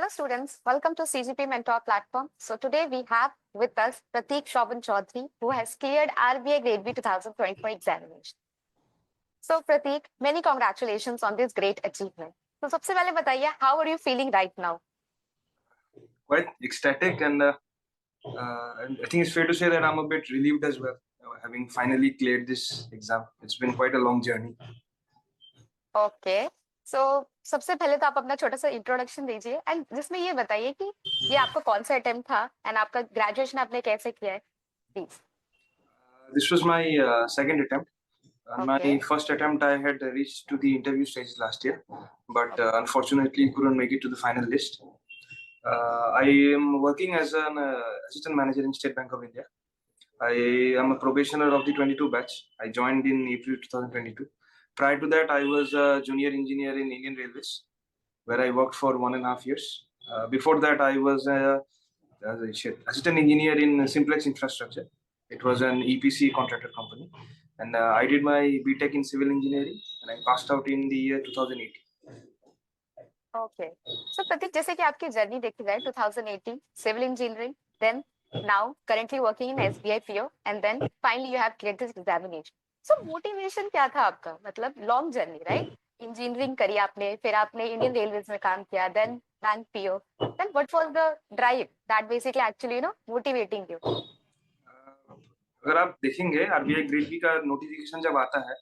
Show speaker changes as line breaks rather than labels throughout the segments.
Hello students, welcome to CGP Mentor platform. So today we have with us Prateek Shobhan Chaudhary who has cleared RBI Grade B 2024 examination. So Prateek, many congratulations on this great achievement. So सबसे पहले बताइए, how are you feeling right now?
Quite ecstatic and I think it's fair to say that I'm a bit relieved as well, having finally cleared this exam. It's been quite a long journey.
Okay. So सबसे पहले तो आप अपना छोटा सा introduction दीजिए and जिसमें ये बताइए कि ये आपका कौन सा अटेम्प्ट था एंड आपका ग्रेजुएशन आपने कैसे किया है please.
This was my second attempt. My
Okay.
first attempt, I had reached to the interview stage last year, but unfortunately couldn't make it to the final list. I am working as an assistant manager in State Bank of India. I am a probationer of the 22 batch. I joined in April 2022. Prior to that, I was a junior engineer in Indian Railways, where I worked for 1.5 years. Before that, I was assistant engineer in Simplex Infrastructure. It was an EPC contractor company. And I did my BTech in civil engineering and I passed out in the year 2018.
Okay. So Pratik, जैसे कि आपकी journey देखी जाए 2018 civil engineering, then now currently working in SBI PO, and then finally you have cleared this examination. So motivation क्या था आपका? मतलब long journey, right? Engineering करी आपने, फिर आपने Indian Railways में काम किया, then bank PO. Then what was the drive that basically actually motivating you?
अगर आप देखेंगे आरबीआई ग्रेड बी का नोटिफिकेशन जब आता है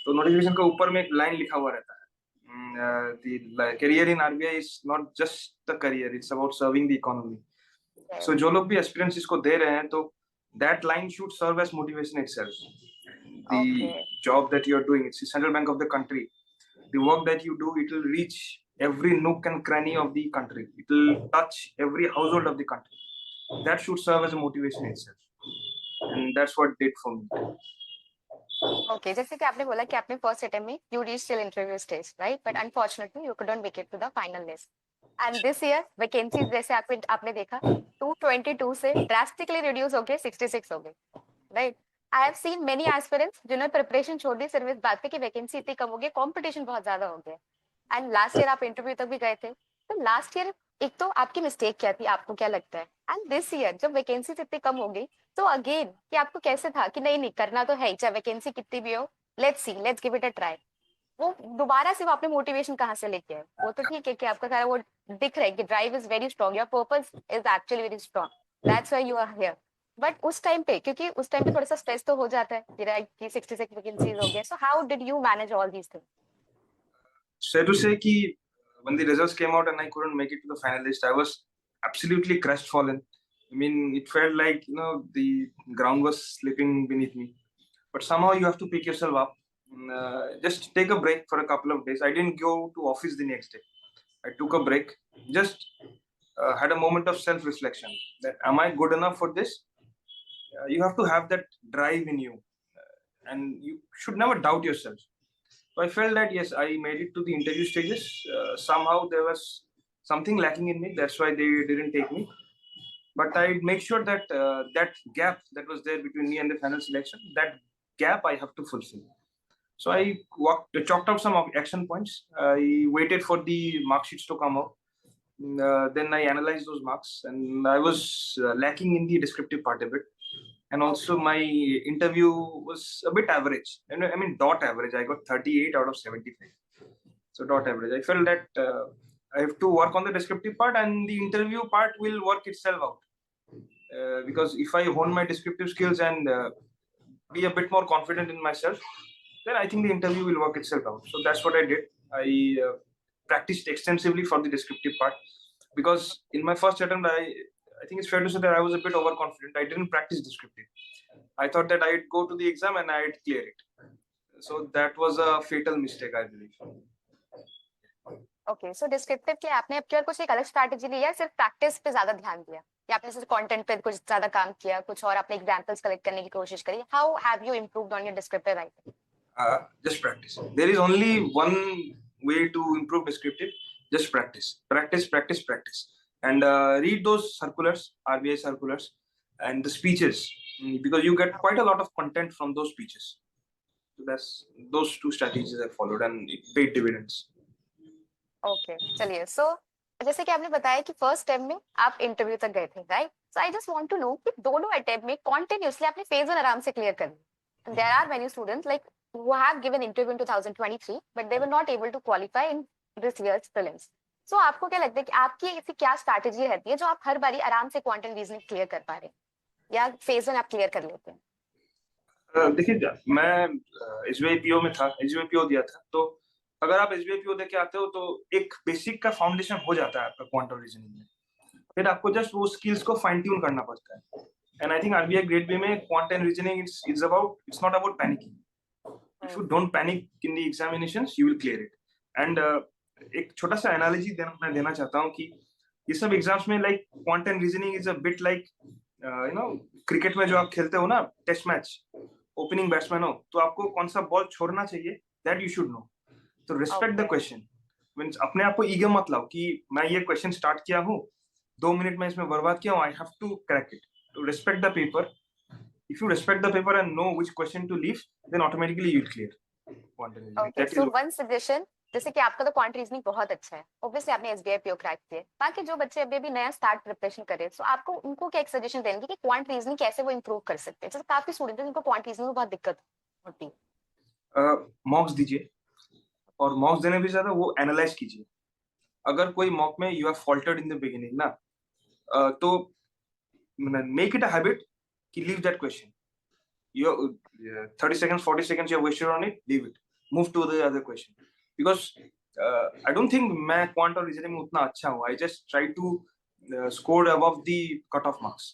तो नोटिफिकेशन के ऊपर में एक लाइन लिखा हुआ रहता है. The career in RBI is not just a career, it's about serving the economy. So जो लोग भी aspirants इसको दे रहे हैं तो that line should serve as motivation itself. The job that you are doing, it's the central bank of the country. The work that you do, it will reach every nook and cranny of the country. It will touch every household of the country. That should serve as a motivation itself. And that's what it did for me.
Okay, जैसे कि आपने बोला कि आपने first attempt में you reach till interview stage, right? But unfortunately you couldn't make it to the final list. And this year vacancies जैसे आपने देखा 222 से ड्रास्टिकली रिड्यूस हो गए 66 हो गए, right? I have seen many aspirants जिन्होंने प्रिपरेशन छोड़ दी सिर्फ इस बात पे कि वैकेंसी इतनी कम हो गई, कंपटीशन बहुत ज्यादा हो गया. एंड लास्ट ईयर आप इंटरव्यू तक भी गए थे, तो लास्ट ईयर एक तो आपकी मिस्टेक क्या थी, आपको क्या लगता है? एंड दिस ईयर जब वैकेंसी इतनी कम हो गई तो अगेन कि आपको कैसे था कि नहीं नहीं करना तो है ही, चाहे वैकेंसी कितनी भी हो, let's see, let's give it a try. वो दोबारा से वो आपने मोटिवेशन कहाँ से लेके आए? वो तो ठीक है कि आपका सारा वो दिख रहा है कि drive is very strong, your purpose is actually very strong, that's why you are here. But उस टाइम पे, क्योंकि उस टाइम पे थोड़ा सा स्ट्रेस तो हो जाता है कि 66 वैकेंसीज हो गए, so how did you manage all these things?
Fair to say कि when the results came out and I couldn't make it to the finalist, I was absolutely crestfallen. I mean, it felt like the ground was slipping beneath me. But somehow you have to pick yourself up. Just take a break for a couple of days. I didn't go to office the next day. I took a break. Just had a moment of self-reflection. That am I good enough for this? You have to have that drive in you, and you should never doubt yourself. So I felt that yes, I made it to the interview stages. Somehow there was something lacking in me. That's why they didn't take me. But I make sure that that gap that was there between me and the final selection, that gap I have to fulfill. So I chalked out some action points. I waited for the mark sheets to come out. Then I analyzed those marks, and I was lacking in the descriptive part a bit. And also my interview was a bit average. And I mean dot average. I got 38 out of 75. So dot average. I felt that I have to work on the descriptive part, and the interview part will work itself out. Because if I hone my descriptive skills and be a bit more confident in myself, then I think the interview will work itself out. So that's what I did. I practiced extensively for the descriptive part, because in my first attempt, I think it's fair to say that I was a bit overconfident. I didn't practice descriptive. I thought that I'd go to the exam and I'd clear it. So that was a fatal mistake, I believe.
Okay, so descriptive के आपने अब क्या कुछ एक अलग strategy ली है, सिर्फ practice पे ज्यादा ध्यान दिया, या आपने सिर्फ कंटेंट पे कुछ ज्यादा काम किया, कुछ और आपने एग्जांपल्स कलेक्ट करने की कोशिश करी? How have you improved on your descriptive writing?
Just practice. There is only one way to improve descriptive. Just practice, practice, practice, practice, and read those circulars, RBI circulars, and the speeches, because you get quite a lot of content from those speeches. So that's those two strategies I followed, and it paid dividends.
Okay, चलिए. सो जैसे कि आपने बताया कि first attempt में आप interview तक गए थे, right? So I just want to know कि दोनों अटेम्प्ट में कॉन्टिन्यूअसली आपने फेज वन आराम से क्लियर कर लिया। There are many students like who have given interview in 2023 but they were not able to qualify in this year's prelims. So आपको क्या लगता है कि आपकी ऐसी क्या स्ट्रैटेजी रहती है जो आप हर बारी आराम से क्वांटम रीजनिंग क्लियर कर पा रहे हैं, या फेज वन आप क्लियर कर लेते हैं?
देखिए, मैं एसबीआईपीओ में था, एसबीआईपीओ दिया था, तो अगर आप एसबीआईपीओ देके आते हो तो एक बेसिक का फाउंडेशन हो जाता है आपका क्वांटम रीजनिंग में। फिर आपको जस्ट वो स्किल्स को फाइन ट्यून करना पड़ता है। And I think RBI grade B में quantum reasoning it's not about panicking. If you don't panic in the examinations you will clear it. And एक छोटा सा एनालॉजी मैं देना चाहता हूँ कि ये सब एग्जाम्स में like quantum reasoning is a bit like cricket में जो आप खेलते हो ना, टेस्ट मैच, ओपनिंग बैट्समैन हो तो आपको कौन सा बॉल छोड़ना चाहिए, दैट यू शुड नो। तो रिस्पेक्ट द क्वेश्चन। मींस अपने आप को ईगो मत लाओ कि मैं ये क्वेश्चन स्टार्ट किया हूँ, 2 मिनट में इसमें बर्बाद किया हूँ, I have to crack it. तो respect the paper. If you respect the paper and know which question to leave, then automatically you will clear quantum reasoning.
Okay, so one suggestion, जैसे कि आपका तो क्वांट रीजनिंग बहुत अच्छा है, obviously आपने SBI PO crack किया, बाकी जो बच्चे अभी अभी नया स्टार्ट प्रिपरेशन कर रहे हैं, सो आपको उनको क्या एक सजेशन देंगे कि क्वांट रीजनिंग कैसे वो इंप्रूव कर सकते हैं? जैसे काफी स्टूडेंट हैं जिनको क्वांट रीजनिंग में बहुत दिक्कत होती है।
मॉक्स दीजिए, और मॉक्स देने भी ज्यादा वो एनालाइज कीजिए। अगर कोई मॉक में you have faulted in the beginning ना, तो मेक इट अ हैबिट कि leave that question. you 30 seconds, 40 seconds you have wasted on it, leave it, move to the other question. Because I don't think मैं quant और reasoning में उतना अच्छा हूँ. I just try to score above the cutoff marks.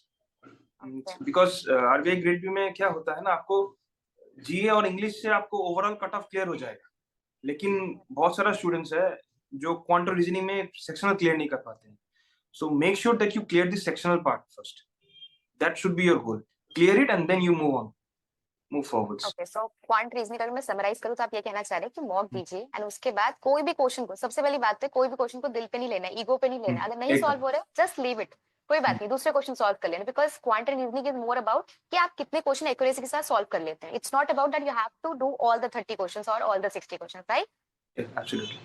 Because RBI grade B में क्या होता है ना, आपको जीए और इंग्लिश से आपको ओवरऑल कट ऑफ क्लियर हो जाएगा, लेकिन बहुत सारा स्टूडेंट्स है जो क्वांट और रीजनिंग में सेक्शनल क्लियर नहीं कर पाते हैं. So make sure that you clear the sectional part first. That should be your goal. Clear it and then you move forwards.
Okay, so quant reasoning अगर मैं समराइज करूं तो आप ये कहना चाह रहे हैं कि मॉक दीजिए एंड उसके बाद कोई भी क्वेश्चन को, सबसे पहली बात है कोई भी क्वेश्चन को दिल पे नहीं लेना है, ईगो पे नहीं लेना है। अगर नहीं सॉल्व हो रहा है जस्ट लीव इट, कोई बात नहीं, दूसरे क्वेश्चन सॉल्व कर लेना। Because quant reasoning is more about कि आप कितने क्वेश्चन एक्यूरेसी के साथ सॉल्व कर लेते हैं। It's not about that you have to do all the 30 questions और all the 60 questions, right?
Yeah, absolutely.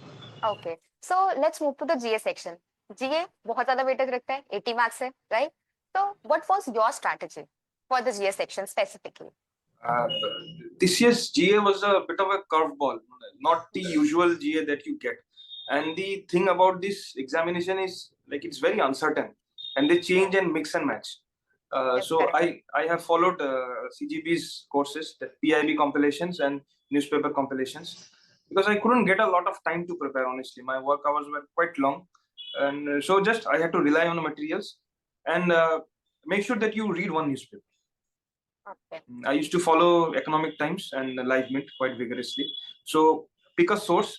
Okay, so let's move to the GA section. GA बहुत ज्यादा वेटेज रखता है, 80 मार्क्स है, राइट? तो what was your strategy for the GA section specifically?
Uh, this year's GA was a bit of a curveball, not the usual GA that you get. And the thing about this examination is like it's very uncertain, and they change and mix and match. So I have followed CGB's courses, the PIB compilations and newspaper compilations, because I couldn't get a lot of time to prepare. Honestly, my work hours were quite long, and so just I had to rely on the materials and make sure that you read one newspaper.
Okay.
I used to follow Economic Times and Live Mint quite vigorously. So pick a source.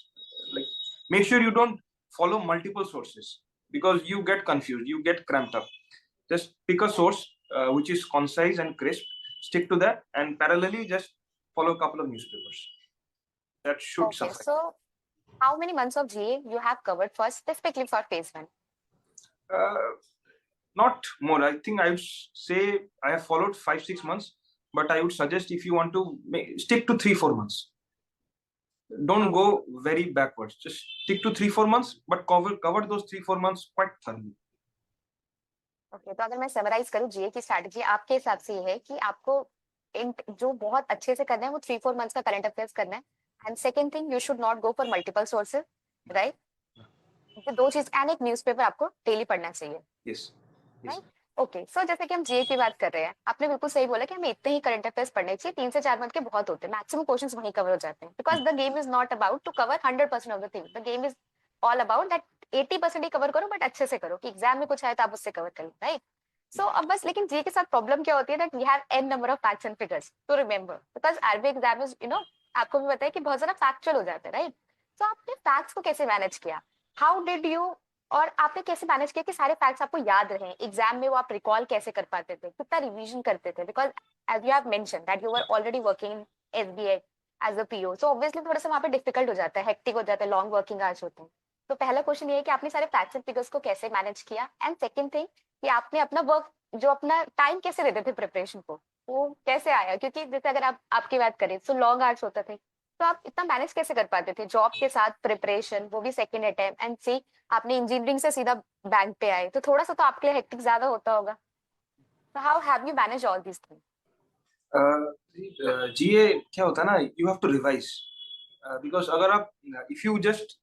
Like, make sure you don't follow multiple sources because you get confused, you get cramped up. Just pick a source which is concise and crisp. Stick to that, and parallelly just follow a couple of newspapers. That should
Okay,
suffice.
so how many months of GA you have covered first, specifically for phase one?
Not more. I think I would say I have followed 5-6 months, but I would suggest if you want to stick to 3-4 months. Don't go very backwards. Just stick to 3-4 months, but cover those 3-4 months quite thoroughly.
Okay, तो अगर मैं summarise करूं जीए की strategy आपके हिसाब से ये है कि आपको जो बहुत अच्छे से करना है वो 3-4 मंथ्स का करंट अफेयर्स करना है, and second thing you should not go for multiple sources, right? ये दो चीज, एंड एक न्यूज़पेपर आपको डेली पढ़ना चाहिए।
Yes.
Right, okay. सो जैसे कि हम जीए की बात कर रहे हैं, आपने बिल्कुल सही बोला कि हमें इतने ही करंट अफेयर्स पढ़ने चाहिए, 3 से 4 मंथ के बहुत होते हैं, मैक्सिमम क्वेश्चंस वहीं कवर हो जाते हैं। Because the game is not about to cover 100% of the thing, the game is all about that 80% ही कवर करो, बट अच्छे से करो कि एग्जाम में कुछ आए तो आप उससे कवर कर लो, राइट? सो अब बस, लेकिन जीए के साथ प्रॉब्लम क्या होती है that we have an number of facts and figures to remember, because RBI exam is आपको भी पता है कि बहुत ज्यादा फैक्चुअल हो जाते हैं, राइट? सो आपने फैक्ट्स को कैसे मैनेज किया? हाउ डिड यू, और आपने कैसे मैनेज किया कि सारे फैक्ट्स आपको याद रहे एग्जाम में? वो आप रिकॉल कैसे कर पाते थे, कितना रिवीजन करते थे? Because as you have mentioned that you were already working in SBI as a PO, so obviously थोड़ा सा वहाँ पे डिफिकल्ट हो जाता है, हेक्टिक हो जाता है, लॉन्ग वर्किंग आवर्स होते हैं। तो पहला क्वेश्चन ये है कि आपने सारे फैक्ट्स एंड फिगर्स को कैसे मैनेज किया, एंड सेकंड थिंग कि आपने अपना वर्क, जो अपना टाइम कैसे देते थे प्रिपरेशन को, वो कैसे आया? क्योंकि जैसे अगर आप आपकी बात करें तो लॉन्ग आवर्स होते थे, तो आप इतना मैनेज कैसे कर पाते थे जॉब के साथ प्रिपरेशन, वो भी सेकंड अटेम्प्ट, एंड सी आपने इंजीनियरिंग से सीधा बैंक पे आए, तो थोड़ा सा तो आपके लिए हेक्टिक ज्यादा होता होगा. So how have you managed all these things?
जीए क्या होता है ना, you have to revise, because अगर आप if you just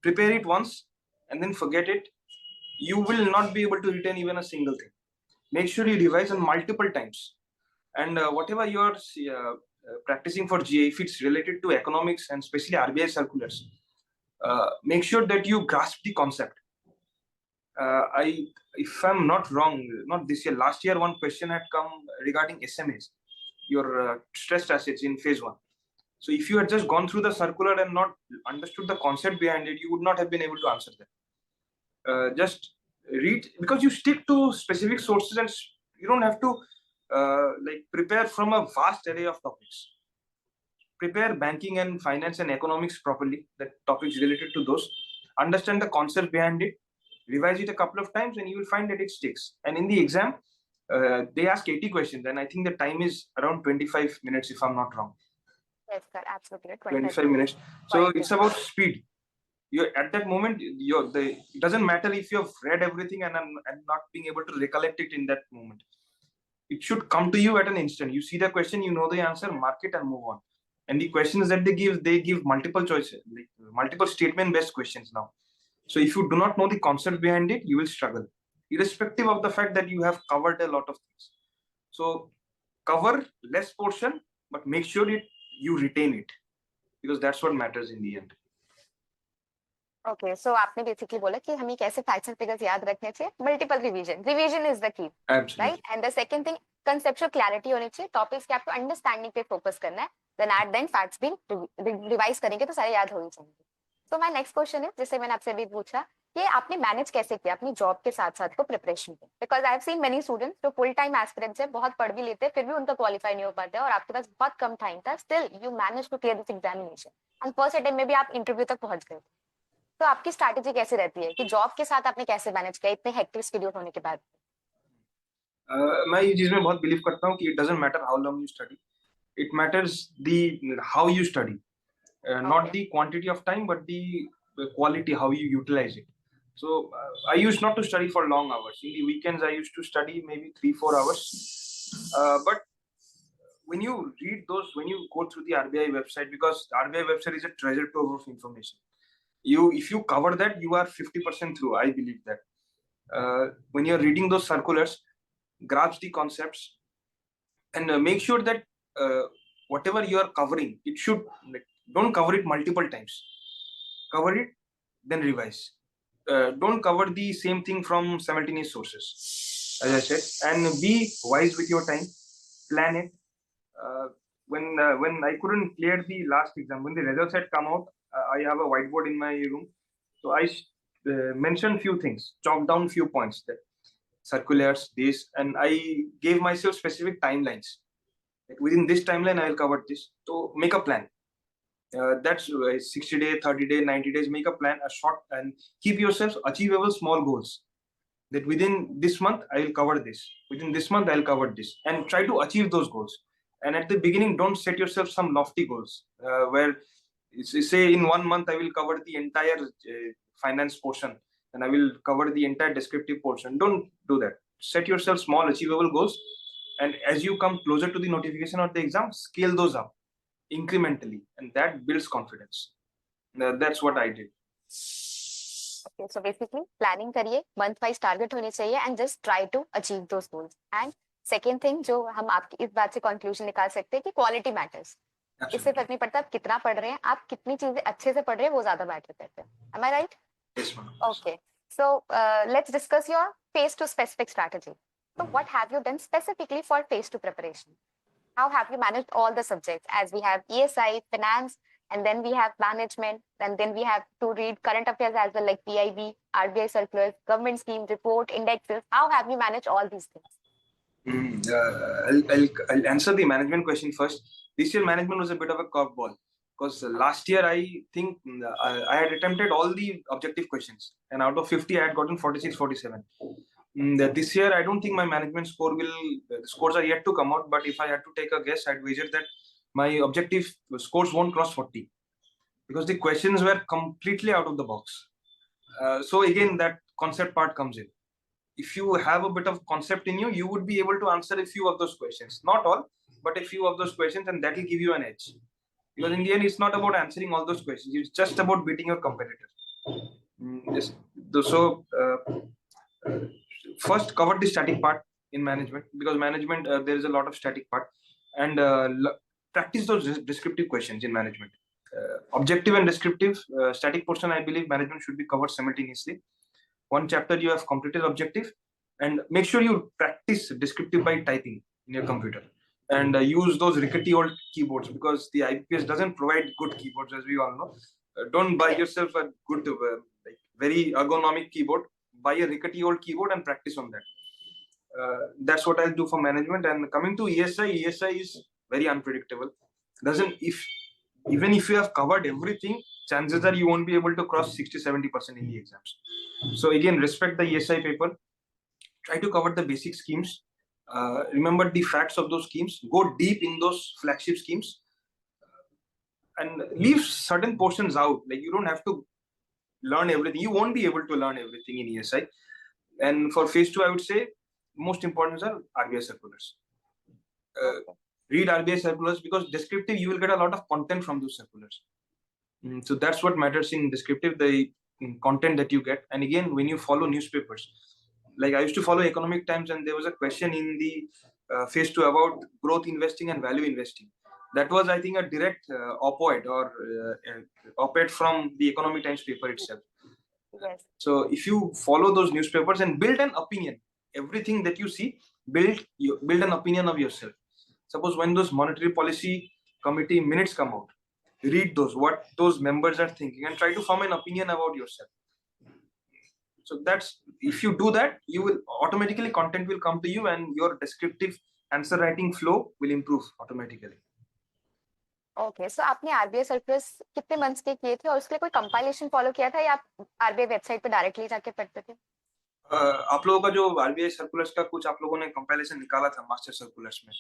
prepare it once and then forget it, you will not be able to retain even a single thing. Make sure you revise on multiple times, and whatever you're practicing for GA, if it's related to economics and especially RBI circulars, make sure that you grasp the concept. If I'm not wrong, not this year, last year, one question had come regarding SMAs, your stressed assets in phase 1. So if you had just gone through the circular and not understood the concept behind it, you would not have been able to answer that. Just read, because you stick to specific sources and you don't have to like prepare from a vast array of topics. Prepare banking and finance and economics properly, the topics related to those. Understand the concept behind it, revise it a couple of times, and you will find that it sticks. And in the exam, they ask 80 questions, and I think the time is around 25 minutes, if I'm not wrong.
Yes, sir, absolutely.
25 minutes. So it's about speed. You're at that moment, it doesn't matter if you've read everything and not being able to recollect it in that moment. It should come to you at an instant. You see the question, you know the answer, mark it and move on. And the questions that they give multiple choices, like multiple statement based questions now. So if you do not know the concept behind it, you will struggle, irrespective of the fact that you have covered a lot of things. So cover less portion, but make sure you retain it, because that's what matters in the end.
Okay, so आपने basically बोला कि हमें कैसे facts and figures याद रखने चाहिए. Multiple revision is the key, right? And the second thing, conceptual clarity होनी चाहिए, टॉपिक्स के आपको अंडरस्टैंडिंग पे फोकस करना है. Then at the end facts भी रिवाइज करेंगे तो सारे याद हो ही जाएंगे. सो माय नेक्स्ट क्वेश्चन है, जैसे मैंने आपसे भी पूछा कि आपने मैनेज कैसे किया अपनी जॉब के साथ साथ को प्रिपरेशन पे, because I have seen many students जो फुल टाइम एस्पिरेंट्स है, बहुत पढ़ भी लेते हैं, फिर भी उनका क्वालिफाई नहीं हो पाता, और आपके पास बहुत कम टाइम था, still you manage to clear this examination, and first attempt में भी आप इंटरव्यू तक पहुंच गए. तो आपकी स्ट्रैटेजी कैसे रहती है कि जॉब के साथ आपने कैसे मैनेज किया इतने हेक्टिक शेड्यूल होने के बाद?
मैं ये चीज में बहुत बिलीव करता हूँ कि it doesn't matter how long you study, it matters the how you study, not the quantity of time but the quality, how you utilize it. So I used not to study for long hours. In the weekends I used to study maybe 3-4 hours, but when you read those, when you go through the RBI website, because RBI website is a treasure trove of information, if you cover that, you are 50% through. I believe that when you're reading those circulars, grasp the concepts, and make sure that whatever you are covering, it should, like, don't cover it multiple times. Cover it, then revise. Don't cover the same thing from simultaneous sources, as I said, and be wise with your time. Plan it. When I couldn't clear the last exam, when the results had come out, I have a whiteboard in my room, so I mentioned few things, chalked down few points, that circulars, this, and I gave myself specific timelines. Like within this timeline, I will cover this. So make a plan. That's 60 days, 30 days, 90 days. Make a plan, a short, and keep yourself achievable small goals. That within this month I will cover this. Within this month I'll cover this, and try to achieve those goals. And at the beginning, don't set yourself some lofty goals where say in 1 month I will cover the entire finance portion, and I will cover the entire descriptive portion. Don't do that. Set yourself small achievable goals, and as you come closer to the notification of the exam, scale those up incrementally, and that builds confidence. That's what I did.
Okay, so basically planning करिए, month wise target होने चाहिए, and just try to achieve those goals. And second thing जो हम आपकी इस बात से conclusion निकाल सकते हैं कि quality matters. इससे फर्क नहीं पड़ता आप कितना पढ़ रहे हैं, आप कितनी चीजें अच्छे से पढ़ रहे हैं, वो ज्यादा मैटर करते हैं. Am I right?
Yes, ma'am.
Okay, so let's discuss your phase 2 specific strategy. So what have you done specifically for phase 2 preparation? How have you managed all the subjects? As we have ESI, finance, and then we have management, and then we have to read current affairs as well, like PIB, RBI circulars, government scheme, report, indexes. How have you managed all these things?
I'll answer the management question first. This year management was a bit of a curveball, because last year I think I had attempted all the objective questions, and out of 50 I had gotten 46, 47. This year I don't think my management score will, the scores are yet to come out, but if I had to take a guess, I'd wager that my objective scores won't cross 40 because the questions were completely out of the box. So again, that concept part comes in. If you have a bit of concept in you, you would be able to answer a few of those questions. Not all, but a few of those questions, and that will give you an edge. Because in the end, it's not about answering all those questions. It's just about beating your competitor. Yes. So first, cover the static part in management, because management there is a lot of static part, and practice those descriptive questions in management. Objective and descriptive, static portion, I believe management should be covered simultaneously. One chapter you have completed objective, and make sure you practice descriptive by typing in your computer, and use those rickety old keyboards, because the IBPS doesn't provide good keyboards, as we all know. Don't buy yourself a good, like very ergonomic keyboard. Buy a rickety old keyboard and practice on that. That's what I'll do for management. And coming to ESI, ESI is very unpredictable. Doesn't if Even if you have covered everything, chances are you won't be able to cross 60-70% in the exams. So again, respect the ESI paper. Try to cover the basic schemes. Remember the facts of those schemes. Go deep in those flagship schemes, and leave certain portions out. Like, you don't have to learn everything. You won't be able to learn everything in ESI. And for phase 2, I would say most important are RBI circulars. Read RBI circulars, because descriptive, you will get a lot of content from those circulars. So that's what matters in descriptive, the content that you get. And again, when you follow newspapers, like I used to follow Economic Times, and there was a question in the phase 2 about growth investing and value investing. That was, I think, a direct op-ed or op-ed from the Economic Times paper itself.
Yes.
So if you follow those newspapers and build an opinion, everything that you see, build an opinion of yourself. Suppose when those monetary policy committee minutes come out, read those, what those members are thinking, and try to form an opinion about yourself. So that's, if you do that, you will automatically, content will come to you, and your descriptive answer writing flow will improve automatically.
Okay, so आपने RBI circulars कितने months के किए थे, और उसके लिए कोई compilation follow किया था, या आप आरबीआई वेबसाइट पे डायरेक्टली जाके पढ़ते थे?
आप लोगों का जो आरबीआई सर्कुलर्स का कुछ आप लोगों ने कंपाइलेशन निकाला था मास्टर सर्कुलर्स में,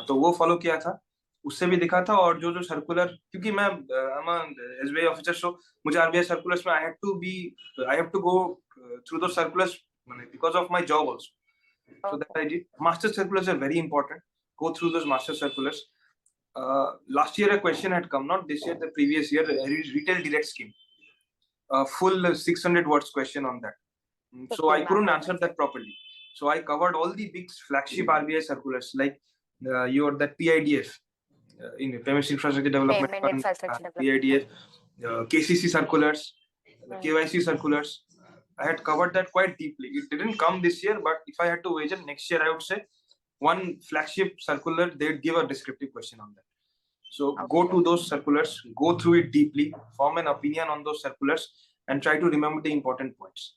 तो वो फॉलो किया था, उससे भी दिखा था। और जो सर्कुलर, क्योंकि मैं एसबीआई ऑफिसर, सो मुझे आरबीआई सर्कुलर्स में I have to go through the circulars because of my job also. So that I did. Master circulars are very important. Go through those master circulars. Last year a question had come, not this year, the previous year, retail direct scheme. Full 600 words question on that. So I couldn't answer that properly. So I covered all the big flagship RBI circulars, like that PIDF, in Payments Infrastructure Development Fund, PIDF, KCC circulars, KYC circulars. I had covered that quite deeply. It didn't come this year, but if I had to wager, next year I would say one flagship circular, they'd give a descriptive question on that. So go to those circulars, go through it deeply, form an opinion on those circulars, and try to remember the important points.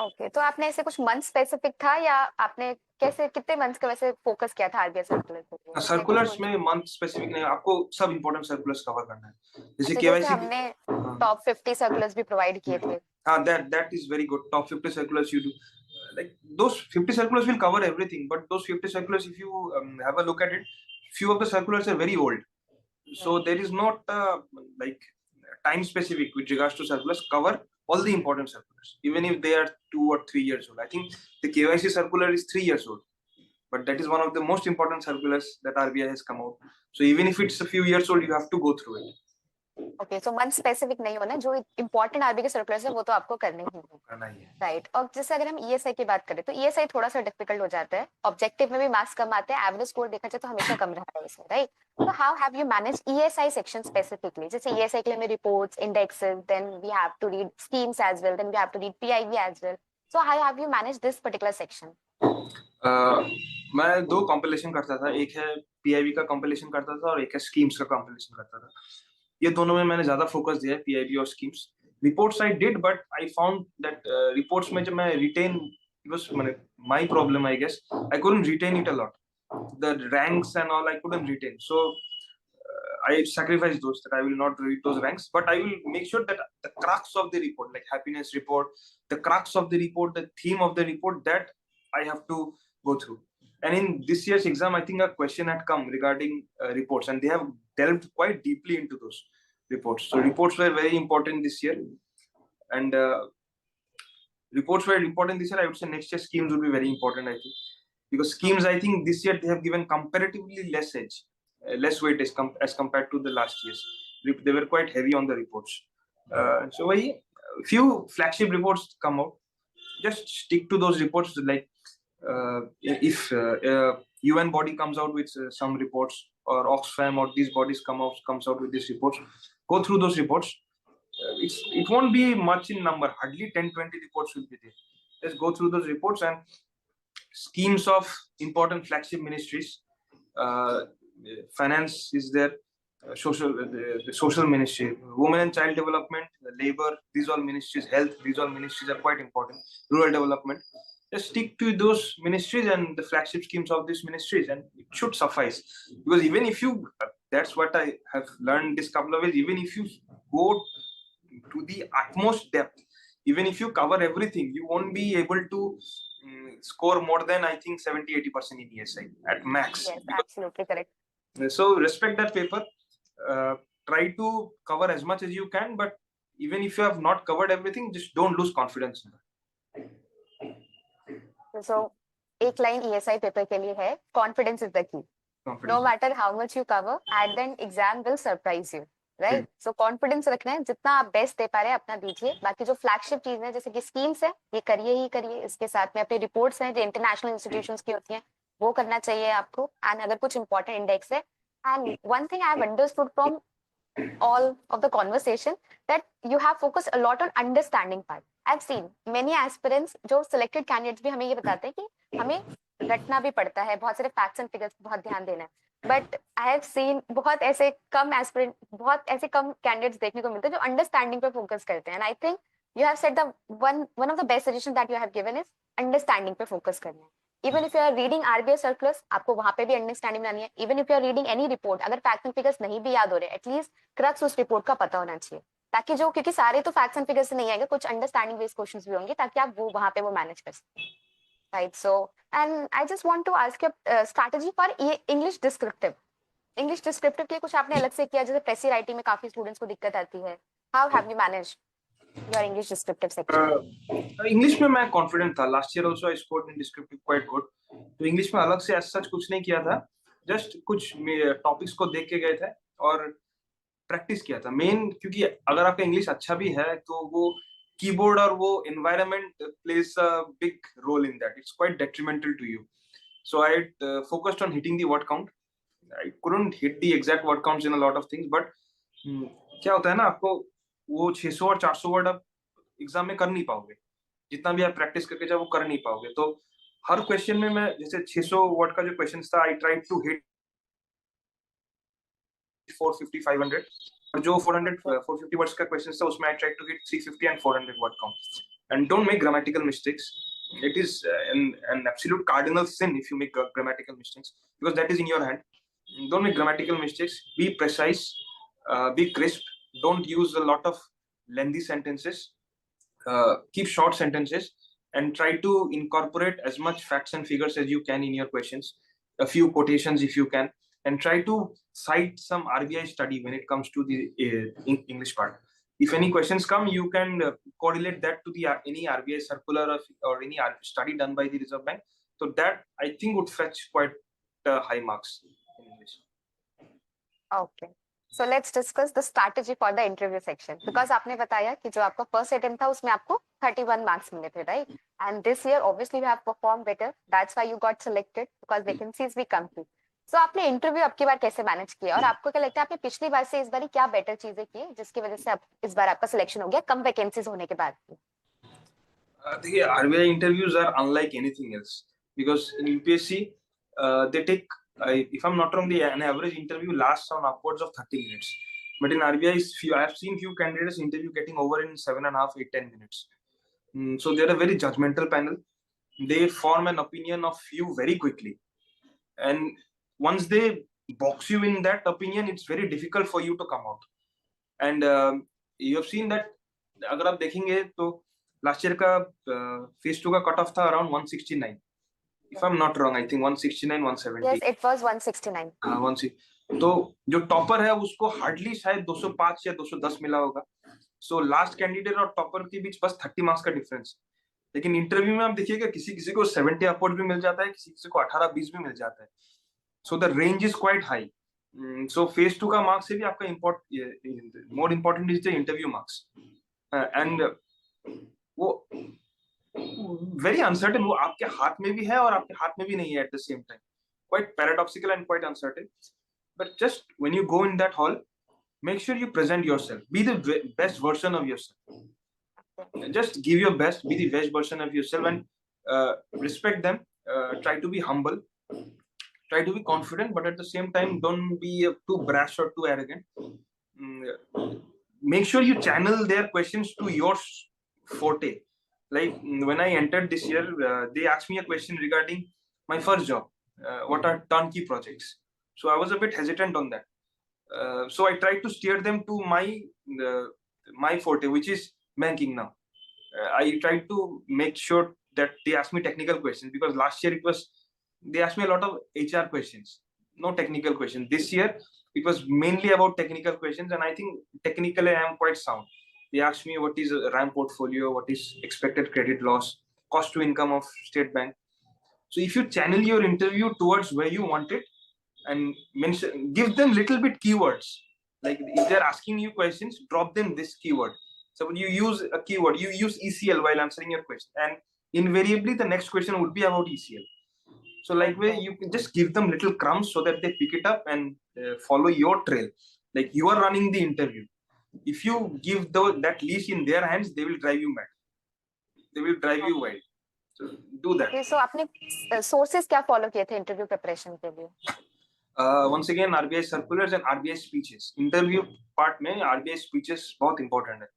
Okay, तो आपने ऐसे कुछ month specific था, या आपने कैसे, कितने months का वैसे फोकस किया था आरबीआई सर्कुलर पे?
सर्कुलर्स में मंथ स्पेसिफिक नहीं, आपको सब इंपॉर्टेंट सर्कुलर्स कवर करना है. जैसे
केवाईसी, हमने टॉप 50 सर्कुलर्स भी प्रोवाइड किए थे.
हाँ, that is very good. Top 50 circulars you do. Like those 50 circulars will cover everything, but those 50 circulars, if you have a look at it, few of the circulars are very old. So there is not like time specific with regards to circulars. Cover all the important circulars, even if they are 2 or 3 years old. I think the KYC circular is 3 years old, but that is one of the most important circulars that RBI has come out. So even if it's a few years old, you have to go through it.
Okay, so month specific नहीं होना, जो important RBI के circulars है वो तो आपको करने ही है, राइट. और जैसे अगर हम ईएसआई की बात करें, तो ईएसआई थोड़ा सा डिफिकल्ट हो जाता है. ऑब्जेक्टिव में भी मार्क्स कम आते हैं, एवरेज स्कोर देखा जाए तो हमेशा कम रहा है इसमें, राइट. तो how have you manage ESI section specifically? जैसे ईएसआई के लिए हमें reports, indexes, then we have to read schemes as well, then we have to read PIB as well. So how have you manage this particular section?
मैं 2 compilation करता था. एक है PIB का कंपाइलेशन करता था, और एक है स्कीम्स का कंपाइलेशन करता था. ये दोनों में मैंने ज्यादा फोकस दिया है, पीआईबी और schemes. Reports I did, but I found that reports में जब मैं retain, it was my problem, I guess. I couldn't retain it a lot. The ranks and all, I couldn't retain. So I sacrifice those, that I will not read those ranks, but I will make sure that the crux of the report, like happiness report, the crux of the report, the theme of the report, that I have to go through. And in this year's exam, I think a question had come regarding reports, and they have delved quite deeply into those reports. So reports were very important this year, and reports were important this year. I would say next year schemes would be very important. I think because schemes, I think this year they have given comparatively less edge, less weight as compared to the last years. They were quite heavy on the reports. So a few flagship reports come out. Just stick to those reports. Like if UN body comes out with some reports, or Oxfam or these bodies comes out with these reports, go through those reports. It won't be much in number, hardly 10-20 reports will be there. Just go through those reports, and schemes of important flagship ministries. uh, Finance is there, the social ministry, women and child development, labor, these all ministries, health, these all ministries are quite important, rural development. Just stick to those ministries and the flagship schemes of these ministries, and it should suffice. Because even if you, that's what I have learned this couple of years, even if you go to the utmost depth, even if you cover everything, you won't be able to score more than, I think, 70-80% in ESI at max.
Yes, absolutely correct.
So respect that paper. Try to cover as much as you can, but even if you have not covered everything, just don't lose confidence in that.
So एक line ESI paper के लिए है, confidence is the key. No
Confidence.
matter how much you cover, at the end exam will surprise you, right? So confidence रखना है, जितना आप best दे पा रहे हैं अपना दीजिए. बाकी जो फ्लैगशिप चीज है, जैसे कि स्कीम्स है, ये करिए ही करिए. इसके साथ में अपने रिपोर्ट्स हैं जो इंटरनेशनल इंस्टीट्यूशंस की होती हैं, वो करना चाहिए आपको. एंड अगर कुछ इंपॉर्टेंट इंडेक्स है, and one thing I have understood from all of the conversation that you have focused a lot on understanding part. I've seen many aspirants जो selected candidates भी हमें ये बताते हैं कि हमें रटना भी पड़ता है, बहुत सारे facts and figures बहुत ध्यान देना है. But I have seen बहुत ऐसे कम aspirant, बहुत ऐसे कम candidates देखने को मिलते हैं जो understanding पे focus करते हैं. And I think you have said the one of the best suggestions that you have given is understanding पे focus करना है. Even if you are reading RBI circulars, आपको वहां पे भी अंडरस्टैंडिंग बनानी है. Even if you are reading any report, अगर फैक्ट्स एंड फिगर्स नहीं भी याद हो रहे, एटलीस्ट क्रक्स उस रिपोर्ट का पता होना चाहिए, ताकि जो, क्योंकि सारे तो फैक्ट्स एंड फिगर्स से नहीं आएंगे, कुछ अंडरस्टैंडिंग बेस्ड क्वेश्चंस भी होंगे, ताकि आप वो वहां पे वो मैनेज कर सकें. Right. So and I just want to ask you strategy for English descriptive. English descriptive के लिए कुछ आपने अलग से किया? जैसे प्रेसी राइटिंग में काफी स्टूडेंट्स को दिक्कत आती है. How have you manage your English descriptive section?
English में मैं कॉन्फिडेंट था. Last year also I scored in descriptive quite good. तो इंग्लिश में अलग से एज सच कुछ नहीं किया था. जस्ट कुछ टॉपिक्स को देख के गए थे और प्रैक्टिस किया था. मेन क्योंकि अगर आपका इंग्लिश अच्छा भी है तो वो कीबोर्ड और वो environment plays a big role in that. It's quite detrimental to you. So I focused on hitting the word count. I couldn't hit the exact word counts in a lot of things, but क्या होता है ना, आपको वो 600 और 400 word आप exam में कर नहीं पाओगे. जितना भी आप प्रैक्टिस करके जाओ वो कर नहीं पाओगे. तो हर क्वेश्चन में मैं, जैसे 600 वर्ड का जो क्वेश्चन था, आई ट्राइड टू हिट 450 500. और जो 450 वर्ड्स का क्वेश्चन था उसमें I tried to hit 350 and 400 word count. And don't make grammatical mistakes. It is an absolute cardinal sin if you make grammatical mistakes, because that is in your hand. Don't make grammatical mistakes. Be precise, be crisp. Don't use a lot of lengthy sentences. Keep short sentences and try to incorporate as much facts and figures as you can in your questions. A few quotations if you can, and try to cite some RBI study when it comes to the English part. If any questions come, you can correlate that to the any RBI circular or any study done by the Reserve Bank. So that, I think, would fetch quite high marks in English.
Okay. So let's discuss the strategy for the interview section. Because आपने बताया कि जो आपका first attempt था उसमें आपको 31 marks मिले थे, right? And this year obviously you have performed better. That's why you got selected, because vacancies भी कम थी. So आपने इंटरव्यू आपकी बार कैसे मैनेज किया, और आपको क्या लगता है आपने पिछली बार से इस बार क्या बेटर चीजें की जिसकी वजह से आप इस बार आपका सिलेक्शन हो गया कम वैकेंसीज होने के बाद?
देखिए, RBI interviews are unlike anything else, because in UPSC they take, if I'm not wrong, an average interview lasts on upwards of 30 minutes. But in RBI, I have seen few candidates interview getting over in 7.5, 8, 10 minutes. So they're a very judgmental panel. They form an opinion of you very quickly, and once they box you in that opinion, it's very difficult for you to come out. And you have seen that, अगर आप देखेंगे तो last year का phase 2 का cut off था around 169. if I'm not wrong, I think 169, 170.
Yes, it was 169.
हाँ 160. तो जो टॉपर है उसको हार्डली शायद 205 या 210 मिला होगा. सो लास्ट कैंडिडेट और टॉपर के बीच बस 30 मार्क्स का डिफरेंस. लेकिन इंटरव्यू में आप देखिएगा किसी किसी को 70 अपवर्ड भी मिल जाता है, किसी किसी को 18-20 भी मिल जाता है. So the range is quite high. So phase 2 का मार्क्स से भी आपका more important is the interview marks. And वो वेरी अनसर्टेन, वो आपके हाथ में भी है और आपके हाथ में भी नहीं है at the same time. Quite paradoxical and quite uncertain. But just when you go in that hall, make sure you present yourself. Be the best version of yourself. Just give your best. Be the best version of yourself and respect them. Try to be humble. Try to be confident, but at the same time, don't be too brash or too arrogant. Make sure you channel their questions to your forte. Like when I entered this year, they asked me a question regarding my first job. What are turnkey projects? So I was a bit hesitant on that. So I tried to steer them to my forte, which is banking now. I tried to make sure that they ask me technical questions, because last year they asked me a lot of HR questions, no technical questions. This year it was mainly about technical questions, and I think technically I am quite sound. They asked me what is a RAM portfolio, what is expected credit loss, cost to income of State Bank. So if you channel your interview towards where you want it and give them little bit keywords. Like if they're asking you questions, drop them this keyword. So when you use a keyword, you use ECL while answering your question, and invariably the next question would be about ECL. So like where you can just give them little crumbs so that they pick it up and follow your trail. Like you are running the interview. If you give that leash in their hands, they will drive you mad. They will drive you wild. So do that.
Okay, so आपने sources क्या follow किए थे interview preparation के लिए?
Once again, RBI circulars and RBI speeches. Interview part में RBI speeches बहुत important है.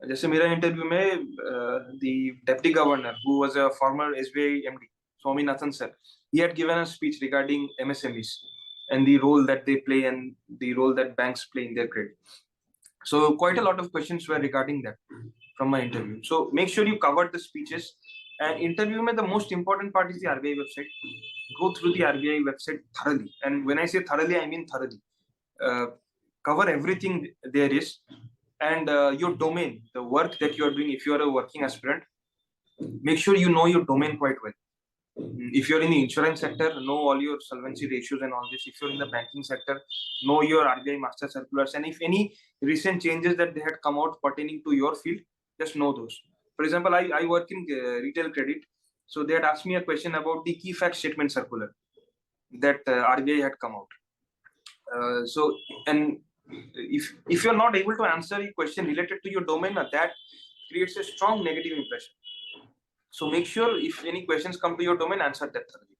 जैसे मेरा इंटरव्यू में the deputy governor, who was a former SBI MD, Swaminathan sir, he had given a speech regarding MSMEs and the role that they play and the role that banks play in their credit. So quite a lot of questions were regarding that from my interview. So make sure you cover the speeches. And interview mein the most important part is the RBI website. Go through the RBI website thoroughly. And when I say thoroughly, I mean thoroughly. Cover everything there is. And your domain, the work that you are doing, if you are a working aspirant, make sure you know your domain quite well. If you're in the insurance sector, know all your solvency ratios and all this. If you're in the banking sector, know your RBI master circulars. And if any recent changes that they had come out pertaining to your field, just know those. For example, I work in retail credit. So they had asked me a question about the key fact statement circular that RBI had come out. And if you're not able to answer a question related to your domain, that creates a strong negative impression. So make sure if any questions come to your domain, answer that thoroughly.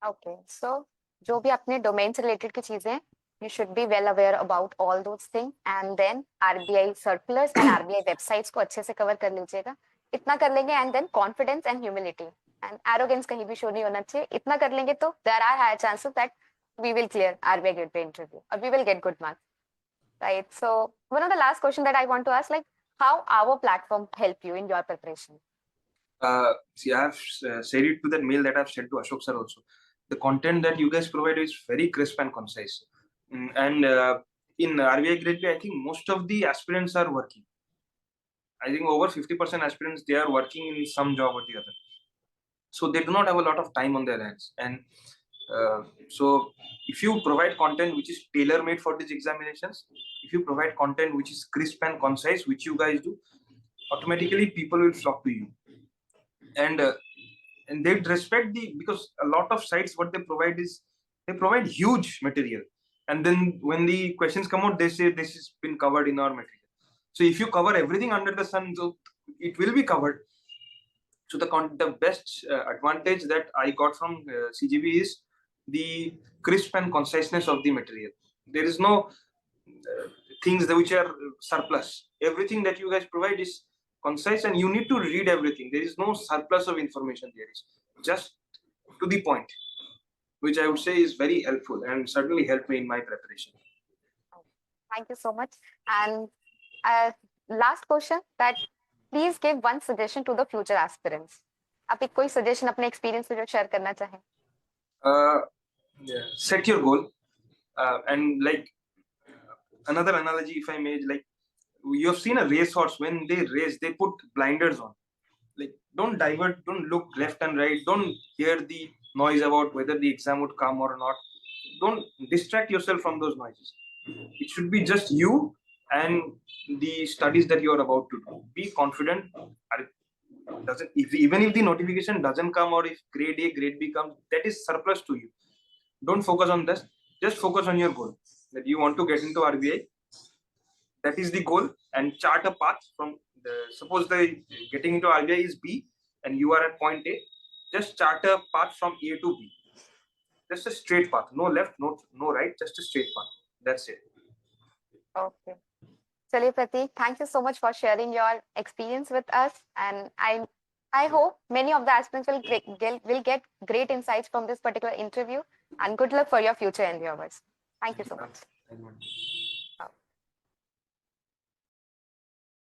Okay, so जो भी अपने domain से related की चीजें हैं, you should be well aware about all those things, and then RBI circulars and RBI websites को अच्छे से cover कर लीजिएगा. इतना कर लेंगे, and then confidence and humility and arrogance कहीं भी show नहीं होना चाहिए. इतना कर लेंगे तो there are higher chances that we will clear RBI gateway interview or we will get good marks, right? So one of the last question that I want to ask, like how our platform help you in your preparation?
See, I have said it to that mail that I've sent to Ashok sir also. The content that you guys provide is very crisp and concise. And in RBI Gateway, I think most of the aspirants are working. I think over 50% aspirants, they are working in some job or the other. So they do not have a lot of time on their hands. And so if you provide content which is tailor-made for these examinations, if you provide content which is crisp and concise, which you guys do, automatically people will flock to you. And they'd respect because a lot of sites, what they provide huge material, and then when the questions come out, they say this has been covered in our material. So if you cover everything under the sun, so it will be covered. So the best advantage that I got from CGB is the crisp and conciseness of the material. There is no things which are surplus. Everything that you guys provide is concise, and you need to read everything. There is no surplus of information. There is just to the point, which I would say is very helpful and certainly helped me in my preparation.
Thank you so much. And last question, that please give one suggestion to the future aspirants. आप एक कोई suggestion अपने experience से जो share करना चाहें?
Yeah. Set your goal, and like another analogy, if I may, like you have seen a racehorse when they race, they put blinders on. Like don't divert, don't look left and right, don't hear the noise about whether the exam would come or not. Don't distract yourself from those noises. It should be just you and the studies that you are about to do. Be confident. Even if the notification doesn't come, or if grade A, grade B comes, that is surplus to you. Don't focus on this. Just focus on your goal, that you want to get into RBI. That is the goal, and chart a path from the, suppose the getting into RBI is B and you are at point A. Just chart a path from A to B. Just a straight path, no left, no right, just a straight path. That's it.
Okay. चलिए प्रतीक, thank you so much for sharing your experience with us, and I hope many of the aspirants will get great insights from this particular interview, and good luck for your future endeavors. Thank you so much.
Thank you.